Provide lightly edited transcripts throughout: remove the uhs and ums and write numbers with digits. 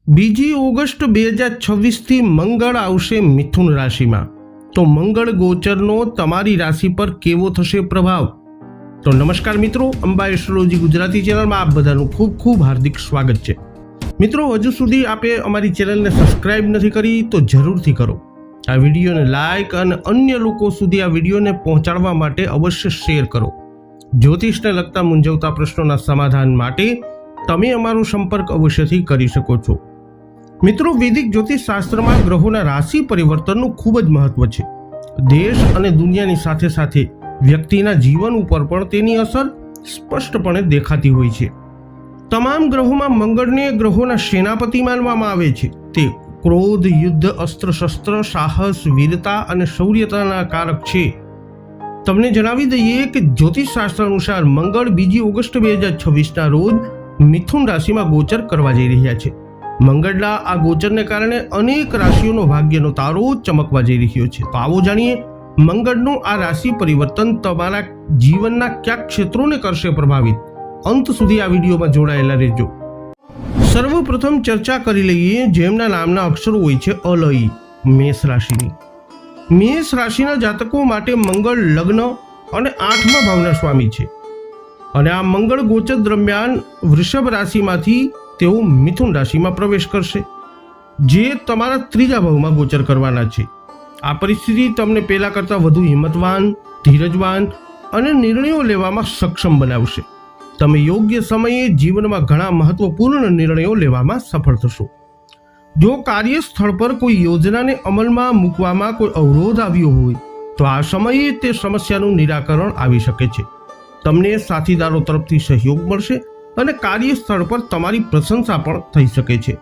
બીજી ઓગસ્ટ 2026 મંગળ આવશે મિથુન રાશિમાં। તો મંગળ ગોચરનો તમારી રાશિ પર કેવો થશે પ્રભાવ? તો નમસ્કાર મિત્રો, અંબા એસ્ટ્રોલોજી ગુજરાતી ચેનલમાં આપ બધાનું ખૂબ ખૂબ હાર્દિક સ્વાગત છે। મિત્રો, હજુ સુધી આપે અમારી ચેનલને સબસ્ક્રાઇબ નથી કરી તો જરૂરથી કરો। આ વિડીયોને લાઇક અને અન્ય લોકો સુધી આ વિડીયોને પહોંચાડવા માટે અવશ્ય શેર કરો। જ્યોતિષને લગતા મૂંઝવતા પ્રશ્નોના સમાધાન માટે તમે અમારો સંપર્ક અવશ્યથી કરી શકો છો। મિત્રો, વૈદિક જ્યોતિષ શાસ્ત્રમાં ગ્રહોના રાશિ પરિવર્તનનું ખૂબ જ મહત્વ છે। દેશ અને દુનિયાની સાથે સાથે વ્યક્તિના જીવન ઉપર પણ તેની અસર સ્પષ્ટપણે દેખાતી હોય છે। તમામ ગ્રહોમાં મંગળને ગ્રહોના સેનાપતિ માનવામાં આવે છે। તે ક્રોધ, યુદ્ધ, અસ્ત્ર શસ્ત્ર, સાહસ, વીરતા અને શૌર્યતાના કારક છે। તમને જણાવી દઈએ કે જ્યોતિષ શાસ્ત્ર અનુસાર મંગળ 2 ઓગસ્ટ 2026ના રોજ મિથુન રાશિમાં ગોચર કરવા જઈ રહ્યા છે। મંગળના આ ગોચરને કારણે અનેક રાશિઓનો ભાગ્યનો તારો ચમકવા જઈ રહ્યો છે। તો આવો જાણીએ મંગળનું આ રાશિ પરિવર્તન તમારા જીવનના કયા ક્ષેત્રોને કરશે પ્રભાવિત। અંત સુધી આ વિડીયોમાં જોડાયેલા રહેજો। સર્વપ્રથમ ચર્ચા કરી લઈએ જેમના નામના અક્ષરો હોય છે અલઈ, મેષ રાશિની। મેષ રાશિના જાતકો માટે મંગળ લગ્ન અને 8મા ભાવના સ્વામી છે અને આ મંગળ ગોચર દરમિયાન વૃષભ રાશિમાંથી તેઓ મિથુન રાશિમાં પ્રવેશ કરશે, જે તમારા 3જા ભાવમાં ગોચર કરવાના છે। આ પરિસ્થિતિ તમને પહેલા કરતાં વધુ હિંમતવાન, ધીરજવાન અને નિર્ણયો લેવામાં સક્ષમ બનાવશે। તમે યોગ્ય સમયે જીવનમાં ઘણા મહત્વપૂર્ણ નિર્ણયો લેવામાં સફળ થશો। જો કાર્યસ્થળ પર કોઈ યોજનાને અમલમાં મૂકવામાં કોઈ અવરોધ આવ્યો હોય તો આ સમયે તે સમસ્યાનું નિરાકરણ આવી શકે છે। તમને સાથીદારો તરફથી સહયોગ મળશે અને કાર્યસ્થળ પર તમારી પ્રશંસા પણ થઈ શકે છે।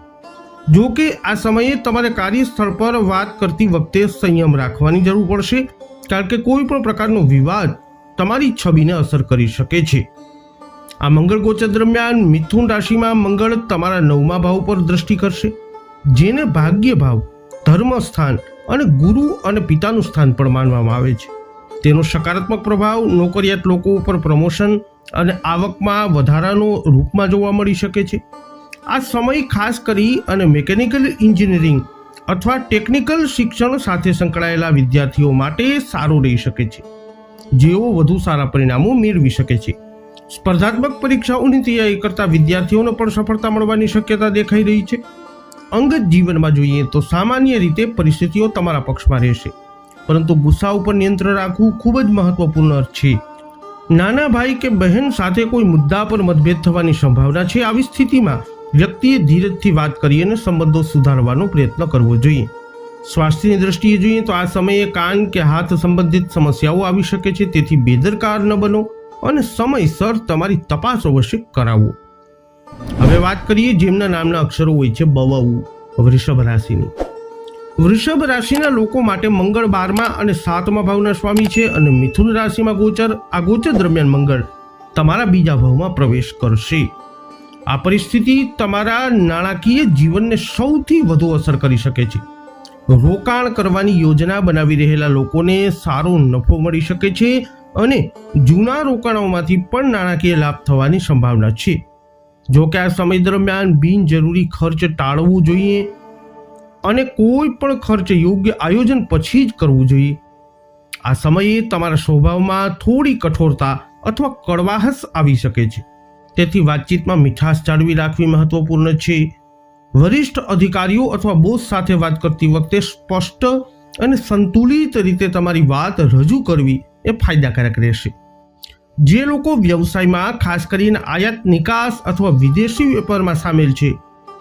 જો કે આ સમયે તમારે કાર્યસ્થળ પર વાત કરતી વખતે સંયમ રાખવાની જરૂર પડશે, કારણ કે કોઈ પણ પ્રકારનો વિવાદ તમારી છબીને અસર કરી શકે છે। આ મંગળ ગોચર દરમિયાન મિથુન રાશિમાં મંગળ તમારા 9મા ભાવ પર દ્રષ્ટિ કરશે, જેને ભાગ્ય ભાવ, ધર્મ સ્થાન અને ગુરુ અને પિતાનું સ્થાન પણ માનવામાં આવે છે। તેનો સકારાત્મક પ્રભાવ નોકરિયાત લોકો ઉપર પ્રમોશન અને આવકમાં વધારાનો રૂપમાં જોવા મળી શકે છે। આ સમય ખાસ કરી અને મિકેનિકલ એન્જિનિયરિંગ અથવા ટેકનિકલ શિક્ષણ સાથે સંકળાયેલા વિદ્યાર્થીઓ માટે સારું રહી શકે છે, જેઓ વધુ સારા પરિણામો મેળવી શકે છે। સ્પર્ધાત્મક પરીક્ષાઓની તૈયારી કરતા વિદ્યાર્થીઓને પણ સફળતા મળવાની શક્યતા દેખાઈ રહી છે। અંગત જીવનમાં જોઈએ તો સામાન્ય રીતે પરિસ્થિતિઓ તમારા પક્ષમાં રહેશે, પરંતુ ગુસ્સા ઉપર નિયંત્રણ રાખવું ખૂબ જ મહત્વપૂર્ણ છે। નાના ભાઈ કે બહેન સાથે કોઈ મુદ્દા પર મતભેદ થવાની સંભાવના છે। આવી સ્થિતિમાં વ્યક્તિએ ધીરજથી વાત કરી અને સંબંધો સુધારવાનો પ્રયત્ન કરવો જોઈએ। સ્વાસ્થ્યની દ્રષ્ટિએ જોઈએ તો આ સમયે કાન કે હાથ સંબંધિત સમસ્યાઓ આવી શકે છે, તેથી બેદરકાર ન બનો અને સમયસર તમારી તપાસ અવશ્ય કરાવો। હવે વાત કરીએ જેમના નામના અક્ષરો હોય છે બવઉ, વૃષભ રાશિની। વૃષભ રાશિના લોકો માટે મંગળ 12મા અને 7મા ભાવના સ્વામી છે અને મિથુન રાશિમાં આ ગોચર દરમિયાન મંગળ તમારા 2જા ભાવમાં પ્રવેશ કરશે। આ પરિસ્થિતિ તમારા નાણાકીય જીવનને સૌથી વધુ અસર કરી શકે છે। રોકાણ કરવાની યોજના બનાવી રહેલા લોકોને સારો નફો મળી શકે છે અને જૂના રોકાણોમાંથી પણ નાણાકીય લાભ થવાની સંભાવના છે। જો કે આ સમય દરમિયાન બિનજરૂરી ખર્ચ ટાળવું જોઈએ અને કોઈ પણ ખર્ચ યોગ્ય આયોજન પછી જ કરવું જોઈએ। આ સમયે તમારા સ્વભાવમાં થોડી કઠોરતા અથવા કડવાશ આવી શકે છે, તેથી વાતચીતમાં મીઠાશ જાળવી રાખવી મહત્વપૂર્ણ છે। વરિષ્ઠ અધિકારીઓ અથવા બોસ સાથે વાત કરતી વખતે સ્પષ્ટ અને સંતુલિત રીતે તમારી વાત રજૂ કરવી એ ફાયદાકારક રહેશે। જે લોકો વ્યવસાયમાં ખાસ કરીને આયાત નિકાસ અથવા વિદેશી વેપારમાં સામેલ છે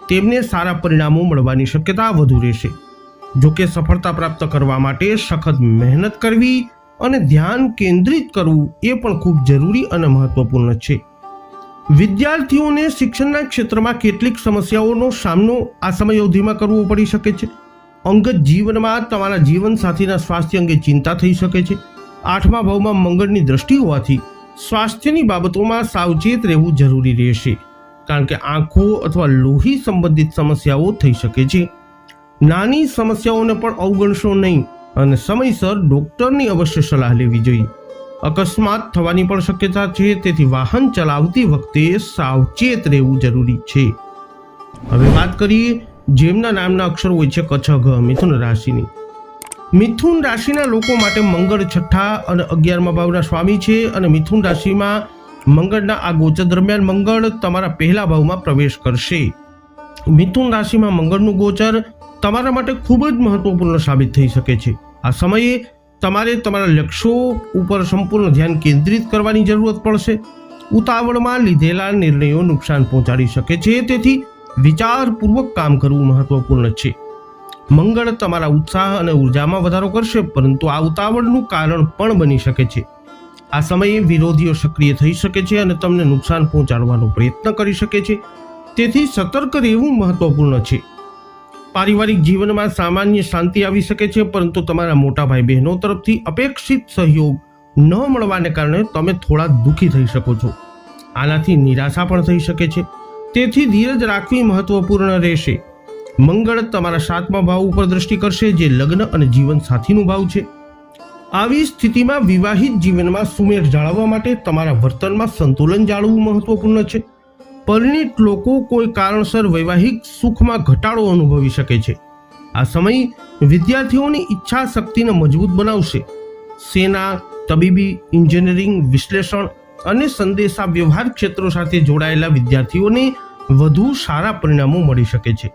તેમને સારા પરિણામો મળવાની શક્યતા વધુ રહેશે। જો કે સફળતા પ્રાપ્ત કરવા માટે સખત મહેનત કરવી અને ધ્યાન કેન્દ્રિત કરવું એ પણ ખૂબ જરૂરી અને મહત્વપૂર્ણ છે। વિદ્યાર્થીઓને શિક્ષણના ક્ષેત્રમાં કેટલીક સમસ્યાઓનો સામનો આ સમય અવધિમાં કરવો પડી શકે છે। અંગત જીવનમાં તમારા જીવનસાથીના સ્વાસ્થ્ય અંગે ચિંતા થઈ શકે છે। 8મા ભાવમાં મંગળની દ્રષ્ટિ હોવાથી સ્વાસ્થ્યની બાબતોમાં સાવચેત રહેવું જરૂરી રહેશે, કારણ કે આંખો અથવા લોહી સંબંધિત સમસ્યાઓ થઈ શકે છે। નાની સમસ્યાઓને પણ અવગણશો નહીં અને સમયસર ડોક્ટરની અવશ્ય સલાહ લેવી જોઈએ। અકસ્માત થવાની પણ શક્યતા છે, તેથી વાહન ચલાવતી વખતે સાવચેત રહેવું જરૂરી છે। હવે વાત કરીએ જેમના નામના અક્ષર હોય છે ક, છ, ઘ, મિથુન રાશિની. મિથુન રાશિના લોકો માટે મંગળ છઠ્ઠા અને 11મા ભાવના સ્વામી છે અને મિથુન રાશિમાં મંગળના આ ગોચર દરમિયાન મંગળ તમારા પહેલા ભાવમાં પ્રવેશ કરશે. મિથુન રાશિમાં મંગળનું ગોચર તમારા માટે ખૂબ જ મહત્વપૂર્ણ સાબિત થઈ શકે છે. આ સમયે તમારે તમારા લક્ષ્યો ઉપર સંપૂર્ણ ધ્યાન કેન્દ્રિત કરવાની જરૂરત પડશે. ઉતાવળમાં લીધેલા નિર્ણયો નુકસાન પહોંચાડી શકે છે, તેથી વિચારપૂર્વક કામ કરવું મહત્વપૂર્ણ છે. મંગળ તમારા ઉત્સાહ અને ઉર્જામાં વધારો કરશે, પરંતુ આ ઉતાવળનું કારણ પણ બની શકે છે. આ સમયે વિરોધીઓ સક્રિય થઈ શકે છે અને તમને નુકસાન પહોંચાડવાનો પ્રયત્ન કરી શકે છે, તેથી સતર્ક રહેવું મહત્વપૂર્ણ છે. પારિવારિક જીવનમાં સામાન્ય શાંતિ આવી શકે છે, પરંતુ તમારા મોટા ભાઈ બહેનો તરફથી અપેક્ષિત સહયોગ ન મળવાને કારણે તમે થોડા દુઃખી થઈ શકો છો. આનાથી નિરાશા પણ થઈ શકે છે, તેથી ધીરજ રાખવી મહત્વપૂર્ણ રહેશે. મંગળ તમારા 7મા ભાવ ઉપર દ્રષ્ટિ કરશે, જે લગ્ન અને જીવન સાથીનું ભાવ છે. આવી સ્થિતિમાં વિવાહિત જીવનમાં સુમેળ જાળવવા માટે તમારા વર્તનમાં સંતુલન જાળવવું મહત્વપૂર્ણ છે. પરિણીત લોકો કોઈ કારણસર વૈવાહિક સુખમાં ઘટાડો અનુભવી શકે છે. આ સમય વિદ્યાર્થીઓની ઈચ્છા શક્તિને મજબૂત બનાવશે. સેના, તબીબી, એન્જિનિયરિંગ, વિશ્લેષણ અને સંદેશા વ્યવહાર ક્ષેત્રો સાથે જોડાયેલા વિદ્યાર્થીઓને વધુ સારા પરિણામો મળી શકે છે.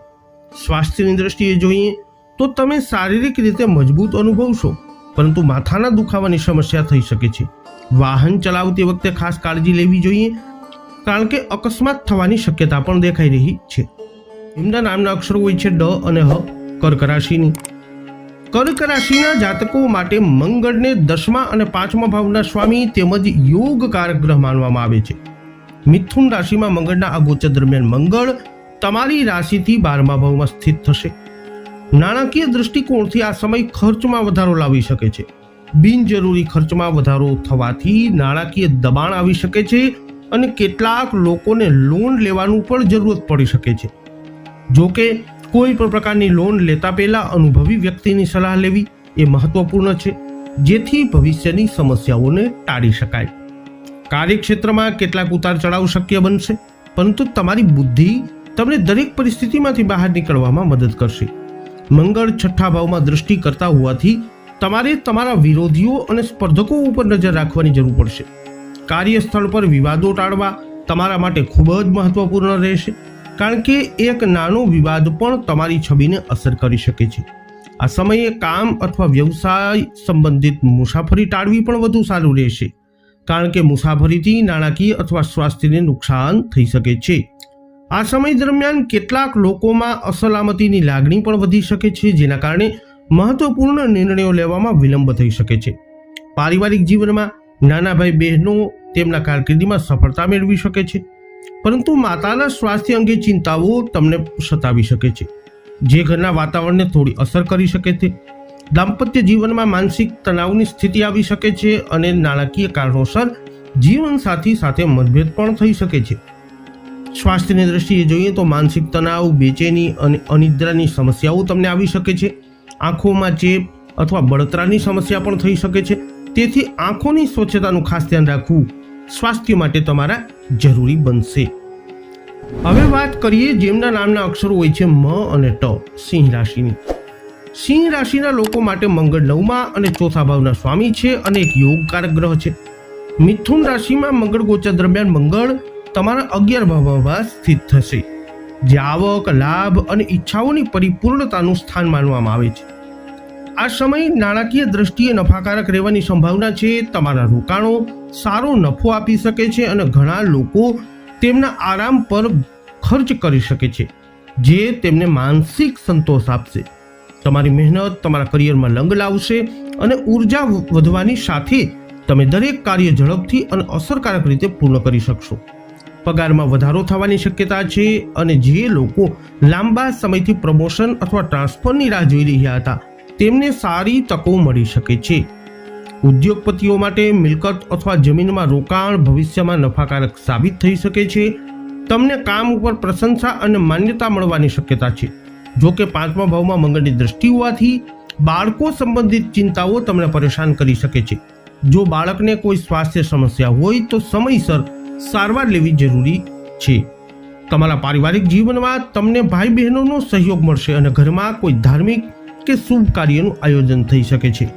સ્વાસ્થ્યની દ્રષ્ટિએ જોઈએ તો તમે શારીરિક રીતે મજબૂત અનુભવશો, પરંતુ માથાના દુખાવાની સમસ્યા થઈ શકે છે. વાહન ચલાવતી વખતે ખાસ કાળજી લેવી જોઈએ, કારણ કે અકસ્માત થવાની શક્યતા પણ દેખાઈ રહી છે. એમના નામના અક્ષરો હોય છે ડ અને હ. કર્ક રાશિની. કર્ક રાશિના જાતકો માટે મંગળને 10મા અને 5મા ભાવના સ્વામી તેમજ યોગકારક ગ્રહ માનવામાં આવે છે. મિથુન રાશિમાં મંગળના આ ગોચર દરમિયાન મંગળ તમારી રાશિથી 12મા ભાવમાં સ્થિત થશે. નાણાકીય દૃષ્ટિકોણથી આ સમય ખર્ચમાં વધારો લાવી શકે છે. બિનજરૂરી ખર્ચમાં વધારો થવાથી નાણાકીય દબાણ આવી શકે છે અને કેટલાક લોકોને લોન લેવાનું પણ જરૂરત પડી શકે છે. જો કે કોઈ પણ પ્રકારની લોન લેતા પહેલા અનુભવી વ્યક્તિની સલાહ લેવી એ મહત્વપૂર્ણ છે, જેથી ભવિષ્યની સમસ્યાઓને ટાળી શકાય. કાર્યક્ષેત્રમાં કેટલાક ઉતાર ચઢાવ શક્ય બનશે, પરંતુ તમારી બુદ્ધિ તમને દરેક પરિસ્થિતિમાંથી બહાર નીકળવામાં મદદ કરશે. મંગળ 6ઠ્ઠા ભાવમાં દ્રષ્ટિ કરતા હોવાથી તમારે તમારા વિરોધીઓ અને સ્પર્ધકો ઉપર નજર રાખવાની જરૂર પડશે. કાર્યસ્થળ પર વિવાદો ટાળવા તમારા માટે ખૂબ જ મહત્વપૂર્ણ રહેશે, કારણ કે એક નાનો વિવાદ પણ તમારી છબીને અસર કરી શકે છે. આ સમયે કામ અથવા વ્યવસાય સંબંધિત મુસાફરી ટાળવી પણ વધુ સારું રહેશે, કારણ કે મુસાફરીથી નાણાકીય અથવા સ્વાસ્થ્યને નુકસાન થઈ શકે છે. આ સમય દરમિયાન કેટલાક લોકોમાં અસલામતીની લાગણી પણ વધી શકે છે, જેના કારણે મહત્વપૂર્ણ નિર્ણયો લેવામાં વિલંબ થઈ શકે છે. પારિવારિક જીવનમાં નાના ભાઈ બહેનો તેમના કારકિર્દીમાં સફળતા મેળવી શકે છે, પરંતુ માતાના સ્વાસ્થ્ય અંગે ચિંતાઓ તમને સતાવી શકે છે, જે ઘરના વાતાવરણને થોડી અસર કરી શકે છે. દાંપત્ય જીવનમાં માનસિક તણાવની સ્થિતિ આવી શકે છે અને નાણાકીય કારણોસર જીવનસાથી સાથે મતભેદ પણ થઈ શકે છે. સ્વાસ્થ્યની દ્રષ્ટિએ જોઈએ તો માનસિક તણાવ, બેચેની અને અનિદ્રાની સમસ્યાઓ તમને આવી શકે છે. આંખોમાં ચેપ અથવા બળતરાની સમસ્યા પણ થઈ શકે છે, તેથી આંખોની સ્વચ્છતાનું ખાસ ધ્યાન રાખવું સ્વાસ્થ્ય માટે તમારા જરૂરી બનશે. હવે વાત કરીએ જેમના નામના અક્ષરો હોય છે મ અને ટ. સિંહ રાશિની. સિંહ રાશિના લોકો માટે મંગળ 9મા અને 4થા ભાવના સ્વામી છે અને એક યોગકારક ગ્રહ છે. મિથુન રાશિમાં મંગળ ગોચર દરમિયાન મંગળ તમારા 11મા ભાવમાં સ્થિત થશે, જે આવક, લાભ અને ઈચ્છાઓની પરિપૂર્ણતાનું સ્થાન માનવામાં આવે છે. આ સમય નાણાકીય દ્રષ્ટિએ નફાકારક રહેવાની સંભાવના છે. તમારા રોકાણો સારો નફો આપી શકે છે અને ઘણા લોકો તેમના આરામ પર ખર્ચ કરી શકે છે, જે તેમને માનસિક સંતોષ આપશે. તમારી મહેનત તમારા કરિયરમાં લંગ લાવશે અને ઉર્જા વધવાની સાથે તમે દરેક કાર્ય ઝડપથી અને અસરકારક રીતે પૂર્ણ કરી શકશો. પગારમાં વધારો થવાની શક્યતા છે અને જે લોકો લાંબા સમયથી પ્રમોશન અથવા ટ્રાન્સફરની રાહ જોઈ રહ્યા હતા તેમને સારી તકો મળી શકે છે. ઉદ્યોગપતિઓ માટે મિલકત અથવા જમીનમાં રોકાણ ભવિષ્યમાં નફાકારક સાબિત થઈ શકે છે. તમને કામ ઉપર પ્રશંસા અને માન્યતા મળવાની શક્યતા છે. જો કે 5મા ભાવમાં મંગળની દ્રષ્ટિ હોવાથી બાળકો સંબંધિત ચિંતાઓ તમને પરેશાન કરી શકે છે. જો બાળકને કોઈ સ્વાસ્થ્ય સમસ્યા હોય તો સમયસર સારવાર લેવી જરૂરી છે. તમારા પારિવારિક જીવનમાં તમને ભાઈ બહેનોનો સહયોગ મળશે અને ઘરમાં કોઈ ધાર્મિક કે શુભ કાર્યનું આયોજન થઈ શકે છે.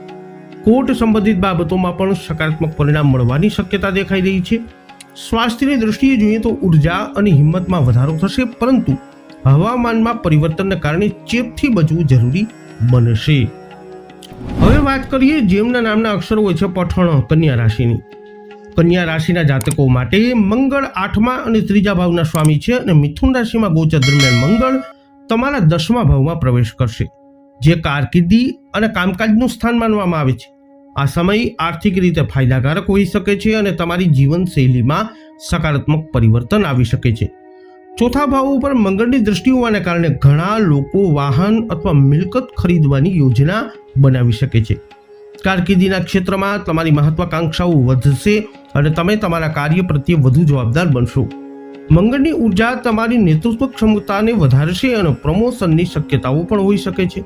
કોર્ટ સંબંધિત બાબતોમાં પણ સકારાત્મક પરિણામ મળવાની શક્યતા દેખાઈ રહી છે. સ્વાસ્થ્યની દ્રષ્ટિએ જોઈએ તો ઉર્જા અને હિંમતમાં વધારો થશે, પરંતુ હવામાનમાં પરિવર્તનને કારણે ચેપથી બચવું જરૂરી બનશે. હવે વાત કરીએ જેમના નામના અક્ષરો હોય છે પઠણ કન્યા રાશિની. કન્યા રાશિના જાતકો માટે મંગળ 8મા અને 3જા ભાવના સ્વામી છે અને મિથુન રાશિમાં ગોચર દરમિયાન મંગળ તમારા 10મા ભાવમાં પ્રવેશ કરશે, જે કારકિર્દી અને કામકાજનું સ્થાન માનવામાં આવે છે. આ સમય આર્થિક રીતે ફાયદાકારક હોઈ શકે છે અને તમારી જીવનશૈલીમાં સકારાત્મક પરિવર્તન આવી શકે છે. ચોથા ભાવ ઉપર મંગળની દ્રષ્ટિ હોવાને કારણે ઘણા લોકો વાહન અથવા મિલકત ખરીદવાની યોજના બનાવી શકે છે. કારકિર્દીના ક્ષેત્રમાં તમારી મહત્વાકાંક્ષાઓ વધશે અને તમે તમારા કાર્ય પ્રત્યે વધુ જવાબદાર બનશો. મંગળની ઉર્જા તમારી નેતૃત્વ ક્ષમતાને વધારશે અને પ્રમોશનની શક્યતાઓ પણ હોઈ શકે છે.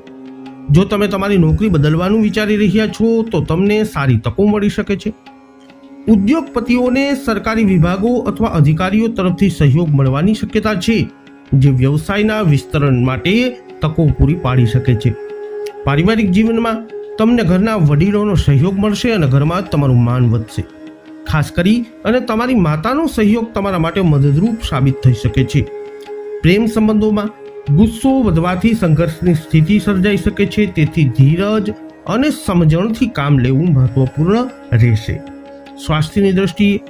જો તમે તમારી નોકરી બદલવાનું વિચારી રહ્યા છો તો તમને સારી તકો મળી શકે છે. ઉદ્યોગપતિઓને સરકારી વિભાગો અથવા અધિકારીઓ તરફથી સહયોગ મળવાની શક્યતા છે, જે વ્યવસાયના વિસ્તરણ માટે તકો પૂરી પાડી શકે છે. પારિવારિક જીવનમાં તમને ઘરના વડીલોનો સહયોગ મળશે અને ઘરમાં તમારું માન વધશે. ખાસ કરી અને તમારી માતાનો સહયોગ તમારા માટે મદદરૂપ સાબિત થઈ શકે છે. પ્રેમ સંબંધોમાં ગુસ્સો વધવાથી સંઘર્ષની સ્થિતિ સર્જાઈ શકે છે, તેથી ધીરજ અને સમજણથી કામ લેવું મહત્વપૂર્ણ રહેશે. સ્વાસ્થ્યની દ્રષ્ટિએ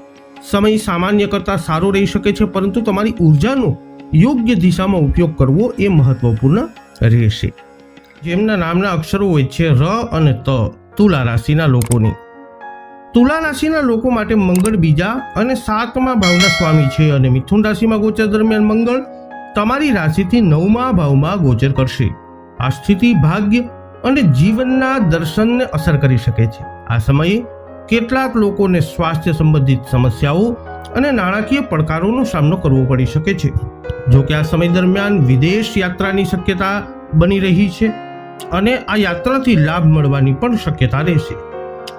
સમય સામાન્ય કરતાં સારો રહી શકે છે, પરંતુ તમારી ઉર્જાનો યોગ્ય દિશામાં ઉપયોગ કરવો એ મહત્વપૂર્ણ રહેશે. જેમના નામના અક્ષરો હોય છે ર અને ત, તુલા રાશિના લોકોની. તુલા રાશિના લોકો માટે મંગળ 2જા અને 7મા ભાવના સ્વામી છે અને મિથુન રાશિમાં ગોચર દરમિયાન મંગળ તમારી રાશિથી 9મા ભાવમાં ગોચર કરશે. આ સ્થિતિ ભાગ્ય અને જીવનના દર્શનને અસર કરી શકે છે. આ સમયે કેટલાક લોકોને સ્વાસ્થ્ય સંબંધિત સમસ્યાઓ અને નાણાકીય પડકારોનો સામનો કરવો પડી શકે છે. જો કે આ સમય દરમિયાન વિદેશ યાત્રાની શક્યતા બની રહી છે અને આ યાત્રાથી લાભ મળવાની પણ શક્યતા રહેશે.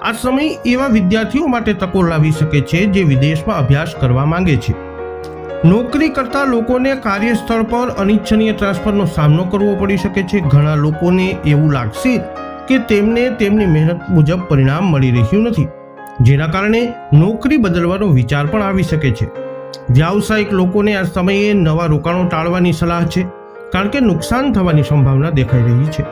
આ સમય એવા વિદ્યાર્થીઓ માટે તકો લાવી શકે છે જે વિદેશમાં અભ્યાસ કરવા માંગે છે. નોકરી કરતા લોકોને કાર્યસ્થળ પર અનિચ્છનીય ટ્રાન્સફરનો સામનો કરવો પડી શકે છે. ઘણા લોકોને એવું લાગશે કે તેમને તેમની મહેનત મુજબ પરિણામ મળી રહ્યું નથી, જેના કારણે નોકરી બદલવાનો વિચાર પણ આવી શકે છે. વ્યાવસાયિક લોકોને આ સમયે નવા રોકાણો ટાળવાની સલાહ છે, કારણ કે નુકસાન થવાની સંભાવના દેખાઈ રહી છે.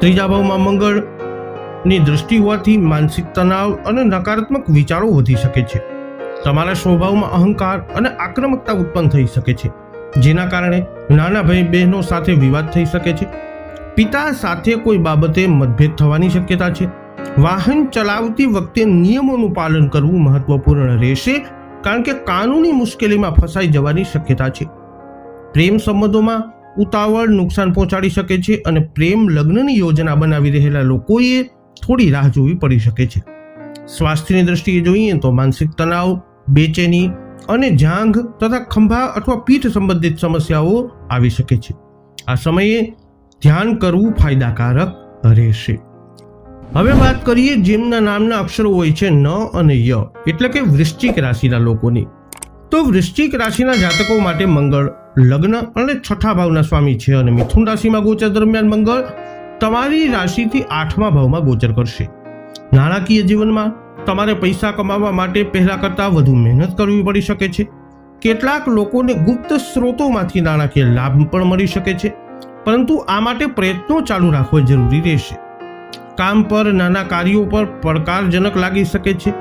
3જા ભાવમાં મંગળની દ્રષ્ટિ હોવાથી માનસિક તણાવ અને નકારાત્મક વિચારો વધી શકે છે. તમારા સ્વભાવમાં અહંકાર અને આક્રમકતા ઉત્પન્ન થઈ શકે છે, જેના કારણે નાના ભાઈ બહેનો સાથે વિવાદ થઈ શકે છે. પિતા સાથે કોઈ બાબતે મતભેદ થવાની શક્યતા છે. વાહન ચલાવતી વખતે નિયમોનું પાલન કરવું મહત્વપૂર્ણ રહેશે, કારણ કે કાનૂની મુશ્કેલીમાં ફસાઈ જવાની શક્યતા છે. પ્રેમ સંબંધોમાં ઉતાવળ નુકસાન પહોંચાડી શકે છે અને પ્રેમ લગ્નની યોજના બનાવી રહેલા લોકોએ થોડી રાહ જોવી પડી શકે છે. સ્વાસ્થ્યની દ્રષ્ટિએ જોઈએ તો માનસિક તણાવ, બેચેની અને જાંઘ તથા ખંભા અથવા પીઠ સંબંધિત સમસ્યાઓ આવી શકે છે. આ સમયે ધ્યાન કરવું ફાયદાકારક રહેશે. હવે વાત કરીએ જેમના નામના અક્ષરો હોય છે ન અને ય, એટલે કે વૃશ્ચિક રાશિના લોકોની. તો વૃશ્ચિક રાશિના જાતકો માટે મંગળ લગ્ન અને 6ઠા ભાવના સ્વામી છે અને મિથુન રાશિમાં ગોચર દરમિયાન મંગળ તમારી રાશિથી 8મા ભાવમાં ગોચર કરશે. નાણાકીય જીવનમાં તમારે પૈસા કમાવા માટે પહેલા કરતાં વધુ મહેનત કરવી પડી શકે છે. કેટલાક લોકોને ગુપ્ત સ્ત્રોતોમાંથી નાણાકીય લાભ પણ મળી શકે છે, પરંતુ આ માટે પ્રયત્નો ચાલુ રાખવા જરૂરી રહેશે. કામ પર નાના કાર્યો પર પડકારજનક લાગી શકે છે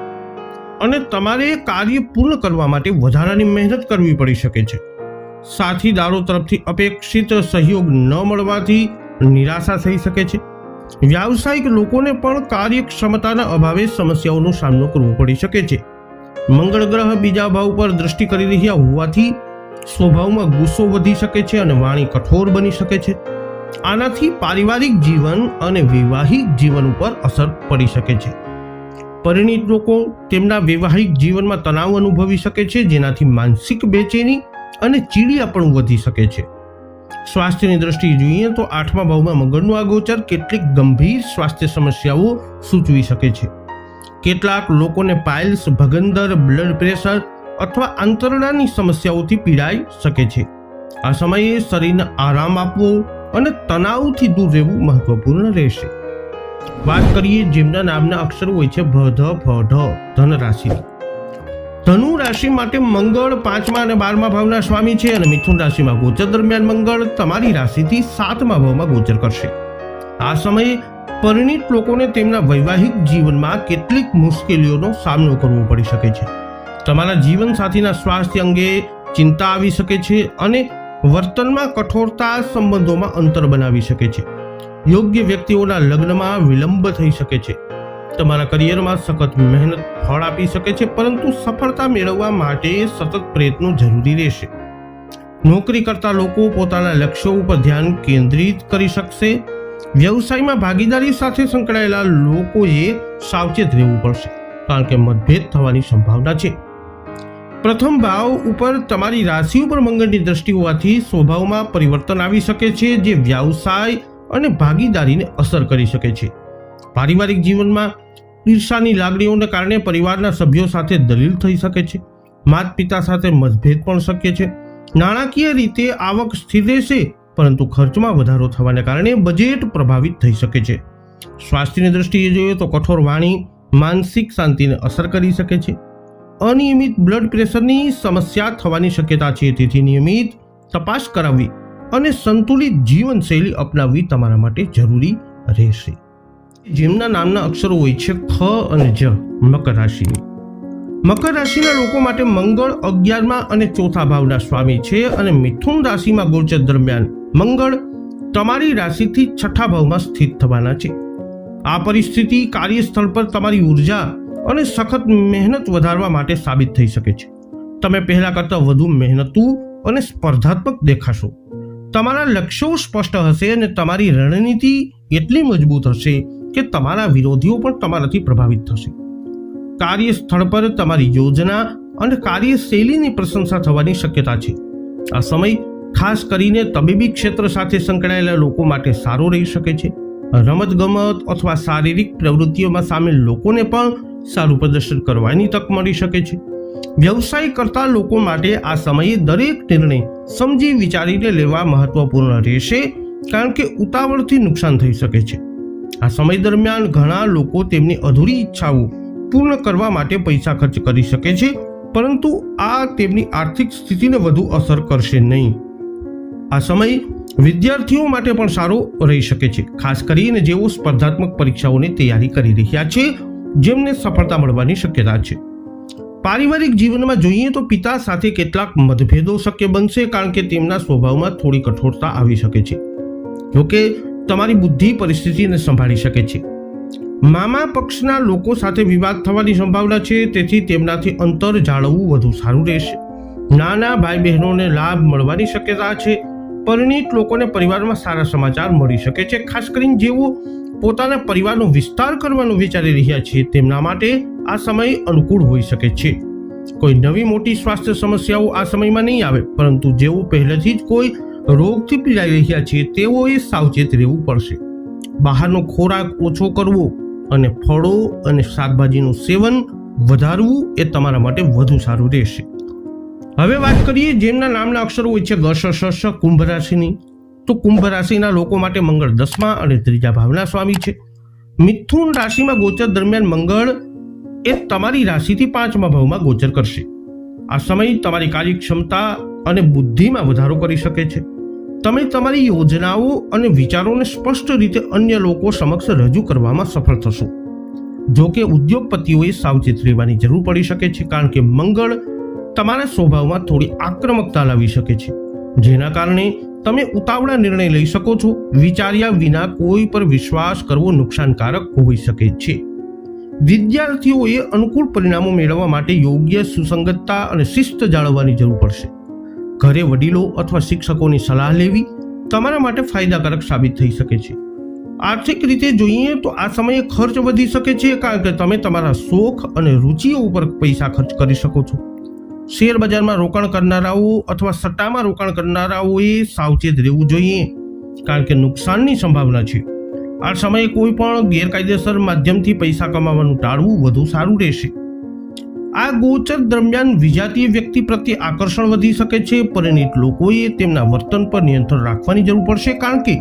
અને તમારે કાર્ય પૂર્ણ કરવા માટે વધારાની મહેનત કરવી પડી શકે છે. સાથીદારો તરફથી અપેક્ષિત સહયોગ ન મળવાથી નિરાશા થઈ શકે છે. વ્યાવસાયિક લોકોને પણ કાર્યક્ષમતાના અભાવે સમસ્યાઓનો સામનો કરવો પડી શકે છે. મંગળ ગ્રહ 2જા ભાવ પર દ્રષ્ટિ કરી રહ્યા હોવાથી સ્વભાવમાં ગુસ્સો વધી શકે છે અને વાણી કઠોર બની શકે છે. આનાથી પારિવારિક જીવન અને વૈવાહિક જીવન ઉપર અસર પડી શકે છે. પરિણીત લોકો તેમના વૈવાહિક જીવનમાં તણાવ અનુભવી શકે છે, જેનાથી માનસિક બેચેની અને ચીડિયાપણું વધી શકે છે. સ્વાસ્થ્યની દ્રષ્ટિએ જોઈએ તો 8મા ભાવમાં મંગળનું આ ગોચર કેટલીક ગંભીર સ્વાસ્થ્ય સમસ્યાઓ સૂચવી શકે છે. કેટલાક લોકોને પાઇલ્સ, ભગંદર, બ્લડ પ્રેશર અથવા આંતરડાની સમસ્યાઓથી પીડાઈ શકે છે. આ સમયે શરીરને આરામ આપવો અને તણાવથી દૂર રહેવું મહત્વપૂર્ણ રહેશે. વાત કરીએ જેમના નામના અક્ષરો હોય છે ભ ધ ફ ઢ, ધન રાશિ. ધનુ રાશિ માટે મંગળ 5મા અને 12મા ભાવના સ્વામી છે અને મિથુન રાશિમાં ગોચર દરમિયાન મંગળ તમારી રાશિથી 7મા ભાવમાં ગોચર કરશે. આ સમયે પરિણીત લોકોને તેમના વૈવાહિક જીવનમાં કેટલીક મુશ્કેલીઓનો સામનો કરવો પડી શકે છે. તમારા જીવનસાથીના સ્વાસ્થ્ય અંગે ચિંતા આવી શકે છે અને વર્તનમાં કઠોરતા સંબંધોમાં અંતર બનાવી શકે છે. યોગ્ય વ્યક્તિઓના લગ્નમાં વિલંબ થઈ શકે છે. તમારા કરિયરમાં સખત મહેનત ફળ આપી શકે છે, પરંતુ સફળતા મેળવવા માટે સતત પ્રયત્નો જરૂરી રહેશે. નોકરી કરતા લોકો પોતાના લક્ષ્યો ઉપર ધ્યાન કેન્દ્રિત કરી શકશે. વ્યવસાયમાં ભાગીદારી સાથે સંકળાયેલા લોકોએ સાવચેત રહેવું પડશે, કારણ કે મતભેદ થવાની સંભાવના છે. પ્રથમ ભાવ ઉપર તમારી રાશિ ઉપર મંગળની દ્રષ્ટિ હોવાથી સ્વભાવમાં પરિવર્તન આવી શકે છે, જે વ્યવસાય અને ભાગીદારીને અસર કરી શકે છે. પારિવારિક જીવનમાં ઈર્ષાની લાગણીઓને કારણે પરિવારના સભ્યો સાથે દલીલ થઈ શકે છે. માતા પિતા સાથે મતભેદ પણ શક્ય છે. નાણાકીય રીતે આવક સ્થિર રહેશે, પરંતુ ખર્ચમાં વધારો થવાને કારણે બજેટ પ્રભાવિત થઈ શકે છે. સ્વાસ્થ્યની દ્રષ્ટિએ જોઈએ તો કઠોર વાણી માનસિક શાંતિને અસર કરી શકે છે. અનિયમિત બ્લડ પ્રેશરની સમસ્યા થવાની શક્યતા છે, તેથી નિયમિત તપાસ કરાવવી અને સંતુલિત જીવનશૈલી અપનાવવી તમારા માટે જરૂરી રહેશે. જેમના નામના અક્ષરો હોય છે ખ અને જ, મકર રાશિની. મકર રાશિના લોકો માટે મંગળ 11મા અને 4થા ભાવના સ્વામી છે અને મિથુન રાશિમાં ગોચર દરમિયાન મંગળ તમારી રાશિથી 6થા ભાવમાં સ્થિત થવાના છે. આ પરિસ્થિતિ કાર્યસ્થળ પર તમારી ઉર્જા અને સખત મહેનત વધારવા માટે સાબિત થઈ શકે છે. તમે પહેલા કરતાં વધુ મહેનતુ અને સ્પર્ધાત્મક દેખાશો. તમારા લક્ષ્યો સ્પષ્ટ હશે અને તમારી રણનીતિ એટલી મજબૂત હશે કે તમારા વિરોધીઓ પણ તમારાથી પ્રભાવિત થશે. કાર્યસ્થળ પર તમારી યોજના અને કાર્યશૈલીની પ્રશંસા થવાની શક્યતા છે. આ સમય ખાસ કરીને તબીબી ક્ષેત્ર સાથે સંકળાયેલા લોકો માટે સારો રહી શકે છે. રમતગમત અથવા શારીરિક પ્રવૃત્તિઓમાં સામેલ લોકોને પણ સારું પ્રદર્શન કરવાની તક મળી શકે છે. વ્યવસાય કરતા લોકો માટે આ સમયે દરેક નિર્ણય સમજી વિચારીને લેવા મહત્વપૂર્ણ રહેશે, કારણ કે ઉતાવળથી નુકસાન થઈ શકે છે. આ સમય દરમિયાન ઘણા લોકો તેમની અધૂરી ઈચ્છાઓ પૂર્ણ કરવા માટે પૈસા ખર્ચ કરી શકે છે, પરંતુ આ તેમની આર્થિક સ્થિતિને વધુ અસર કરશે નહીં. આ સમય વિદ્યાર્થીઓ માટે પણ સારો રહી શકે છે, ખાસ કરીને જેઓ સ્પર્ધાત્મક પરીક્ષાઓની તૈયારી કરી રહ્યા છે, જેમને સફળતા મળવાની શક્યતા છે. પારિવારિક જીવનમાં જોઈએ તો પિતા સાથે કેટલાક મતભેદો શક્ય બનશે, કારણ કે તેમના સ્વભાવમાં થોડી કઠોરતા આવી શકે છે. જોકે તમારી બુદ્ધિ પરિસ્થિતિને સંભાળી શકે છે. મામા પક્ષના લોકો સાથે વિવાદ થવાની સંભાવના છે, તેથી તેમનાથી અંતર જાળવવું વધુ સારું રહેશે. નાના ભાઈ બહેનોને લાભ મળવાની શક્યતા છે. પરિણીત લોકોને પરિવારમાં સારા સમાચાર મળી શકે છે, ખાસ કરીને જેઓ પોતાના પરિવારનો વિસ્તાર કરવાનું વિચારી રહ્યા છે તેમના માટે આ સમય અનુકૂળ હોઈ શકે છે. કોઈ નવી મોટી સ્વાસ્થ્ય સમસ્યાઓ આ સમયમાં નહીં આવે, પરંતુ જેઓ પહેલેથી જ કોઈ રોગથી પીડાઈ રહ્યા છે તેઓએ સાવચેત રહેવું પડશે. બહારનો ખોરાક ઓછો કરવો અને ફળો અને શાકભાજીનું સેવન વધારવું એ તમારા માટે વધુ સારું રહેશે. હવે વાત કરીએ જેમના નામના અક્ષરો હોય છે ગ શ શ શ, કુંભ રાશિની. તો કુંભ રાશિના લોકો માટે મંગળ 10મા અને 3જા ભાવના સ્વામી છે. મિથુન રાશિમાં ગોચર દરમિયાન મંગળ એ તમારી રાશિથી 5મા ભાવમાં ગોચર કરશે. આ સમય તમારી કાર્યક્ષમતા અને બુદ્ધિમાં વધારો કરી શકે છે. તમે તમારી યોજનાઓ અને વિચારોને સ્પષ્ટ રીતે અન્ય લોકો સમક્ષ રજૂ કરવામાં સફળ થશો. જો કે ઉદ્યોગપતિઓએ સાવચેત રહેવાની જરૂર પડી શકે છે, કારણ કે મંગળ તમારા સ્વભાવમાં થોડી આક્રમકતા લાવી શકે છે, જેના કારણે તમે ઉતાવળા નિર્ણય લઈ શકો છો. વિચાર્યા વિના કોઈ પર વિશ્વાસ કરવો નુકસાનકારક હોઈ શકે છે. વિદ્યાર્થીઓએ અનુકૂળ પરિણામો મેળવવા માટે યોગ્ય સુસંગતતા અને શિસ્ત જાળવવાની જરૂર પડશે. ઘરે વડીલો અથવા શિક્ષકોની સલાહ લેવી તમારા માટે ફાયદાકારક સાબિત થઈ શકે છે. આર્થિક રીતે જોઈએ તો આ સમયે ખર્ચ વધી શકે છે, કારણ કે તમે તમારા શોખ અને રુચિઓ ઉપર પૈસા ખર્ચ કરી શકો છો. શેર બજારમાં રોકાણ કરનારાઓ અથવા સટ્ટામાં રોકાણ કરનારાઓએ સાવચેત રહેવું જોઈએ, કારણ કે નુકસાનની સંભાવના છે. આ સમયે કોઈ પણ ગેરકાયદેસર માધ્યમથી પૈસા કમાવાનું ટાળવું વધુ સારું રહેશે. આ ગોચર દરમિયાન વિજાતીય વ્યક્તિ પ્રત્યે આકર્ષણ વધી શકે છે. પરિણીત લોકોએ તેમના વર્તન પર નિયંત્રણ રાખવાની જરૂર પડશે, કારણ કે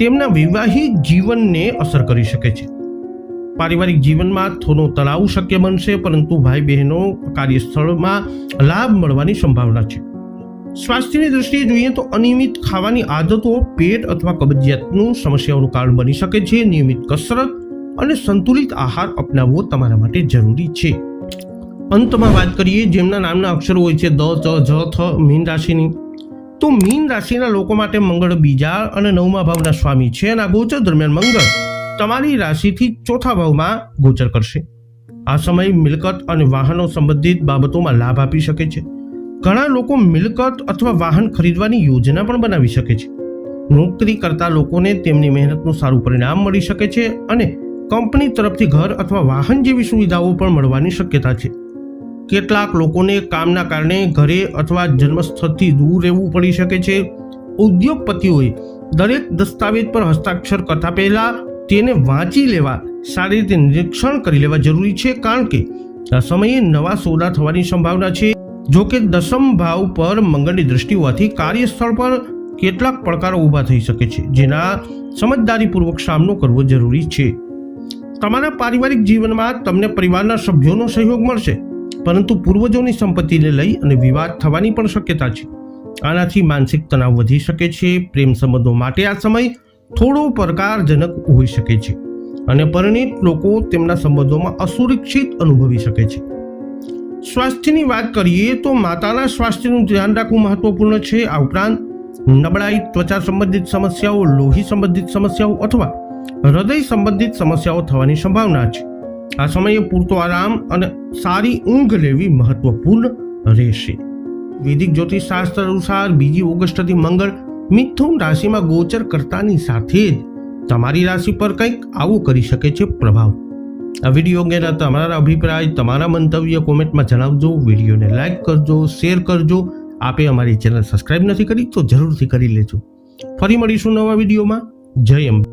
તેમના વૈવાહિક જીવનને અસર કરી શકે છે. પારિવારિક જીવનમાં થોડો તણાવ શક્ય બનશે, પરંતુ ભાઈ બહેનો કાર્યસ્થળમાં લાભ મળવાની સંભાવના છે. સ્વાસ્થ્યની દૃષ્ટિએ જોઈએ તો અનિયમિત ખાવાની આદતો પેટ અથવા કબજિયાતનું સમસ્યાઓનું કારણ બની શકે છે. નિયમિત કસરત અને સંતુલિત આહાર અપનાવવો તમારા માટે જરૂરી છે. અંતમાં વાત કરીએ જેમના નામના અક્ષરો હોય છે દ, ચ, જ, થ, મીન રાશિની. તો મીન રાશિના લોકો માટે મંગળ બીજા અને 9મા ભાવના સ્વામી છે અને આ ગોચર દરમિયાન મંગળ તમારી રાશિથી 4થા ભાવમાં ગોચર કરશે. આ સમય મિલકત અને વાહનો સંબંધિત બાબતોમાં લાભ આપી શકે છે. ઘણા લોકો મિલકત અથવા વાહન ખરીદવાની યોજના પણ બનાવી શકે છે. નોકરી કરતા લોકોને તેમની મહેનતનું સારું પરિણામ મળી શકે છે અને કંપની તરફથી ઘર અથવા વાહન જેવી સુવિધાઓ પણ મળવાની શક્યતા છે. કેટલાક લોકોને કામના કારણે ઘરે અથવા જન્મસ્થળથી દૂર રહેવું પડી શકે છે. ઉદ્યોગપતિઓએ દરેક દસ્તાવેજ પર હસ્તાક્ષર કરતા પહેલા તેને વાંચી લેવા, સારી રીતે નિરીક્ષણ કરી લેવા જરૂરી છે, કારણ કે આ સમયે નવા સોદા થવાની સંભાવના છે. જો કે 10મ ભાવ પર મંગળની દૃષ્ટિ હોવાથી કાર્યસ્થળ પર કેટલાક પડકારો ઊભા થઈ શકે છે, જેના સમજદારીપૂર્વક સામનો કરવો જરૂરી છે. તમારા પારિવારિક જીવનમાં તમને પરિવારના સભ્યોનો સહયોગ મળશે, પરંતુ પૂર્વજોની સંપત્તિને લઈ અને વિવાદ થવાની પણ શક્યતા છે. આનાથી માનસિક તણાવ વધી શકે છે. પ્રેમ સંબંધો માટે આ સમય થોડો પડકારજનક હોઈ શકે છે અને પરિણીત લોકો તેમના સંબંધોમાં અસુરક્ષિત અનુભવી શકે છે. સ્વાસ્થ્યની વાત કરીએ તો માતાના સ્વાસ્થ્યનું ધ્યાન રાખવું મહત્વપૂર્ણ છે. આ ઉપરાંત નબળાઈ, ત્વચા સંબંધિત સમસ્યાઓ, લોહી સંબંધિત સમસ્યાઓ અથવા હૃદય સંબંધિત સમસ્યાઓ થવાની સંભાવના છે. આ સમયે પૂરતો આરામ અને સારી ઊંઘ લેવી મહત્વપૂર્ણ રહેશે. વૈદિક જ્યોતિષશાસ્ત્ર અનુસાર 2 ઓગસ્ટથી મંગળ મિથુન રાશિમાં ગોચર કરતાની સાથે જ તમારી રાશિ પર કંઈક આવું કરી શકે છે પ્રભાવ. આ વિડીયો અંગેના તમારા અભિપ્રાય, તમારા મંતવ્ય કોમેન્ટમાં જણાવજો. વિડીયોને લાઈક કરજો, શેર કરજો. આપે અમારી ચેનલ સબસ્ક્રાઇબ નથી કરી તો જરૂરથી કરી લેજો. ફરી મળીશું નવા વિડીયોમાં. જય અંબે.